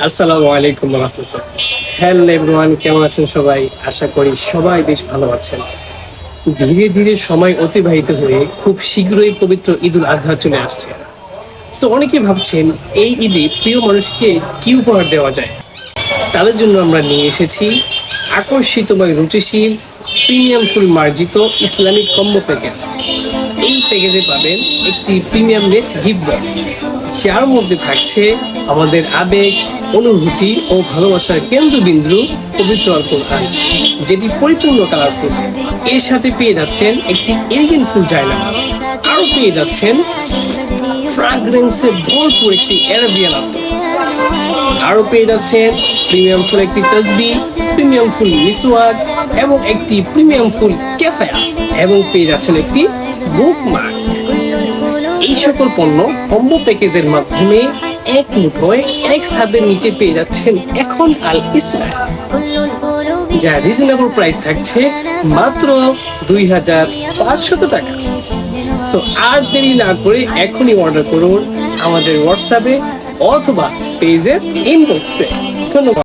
আসসালামু আলাইকুম রাহমাতুল্লাহ। হ্যালো এভরিওয়ান, কেমন আছেন সবাই? আশা করি সবাই বেশ ভালো আছেন। ধীরে ধীরে সময় অতিবাহিত হয়ে খুব শীঘ্রই পবিত্র ঈদুল আজহা চলে আসছে। সো অনেকে ভাবছেন এই ঈদে প্রিয় মানুষকে কি উপহার দেওয়া যায়। তাদের জন্য আমরা নিয়ে এসেছি আকর্ষিতময় রুচিশীল প্রিমিয়াম ফুল মার্জিত ইসলামিক কম্বো প্যাকেজ। এই প্যাকেজে পাবেন একটি প্রিমিয়াম লেস গিফট বক্স, যার মধ্যে থাকছে আমাদের আবেগ, অনুভূতি ও ভালোবাসার কেন্দ্রবিন্দু পবিত্র আল কোরআন, যেটি পরিপূর্ণ কালারফুল। এর সাথে পেয়ে যাচ্ছেন একটি এলিগেন্ট ফুল জায়নামাজ, আরও পেয়ে যাচ্ছেন ফ্রাগ্রেন্সে ভরপুর একটি অ্যারাবিয়ান আতর, আরও পেয়ে যাচ্ছেন প্রিমিয়াম ফুল একটি তসবিহ, প্রিমিয়াম ফুল মিসওয়াক এবং একটি প্রিমিয়াম ফুল ক্যাফেয়া, এবং পেয়ে যাচ্ছেন একটি বুকমার্ক। এই সকল পণ্য কম্বো প্যাকেজের মাধ্যমে এক মুঠোয় এক ছাদের নিচে পেয়ে যাচ্ছেন এখন আল ইসরায়েল, যা রিজনেবল প্রাইস থাকছে মাত্র 2500 টাকা। সো আর দেরি না করে এখনই অর্ডার করুন আমাদের হোয়াটসঅ্যাপে অথবা পেজের ইনবক্সে। ধন্যবাদ।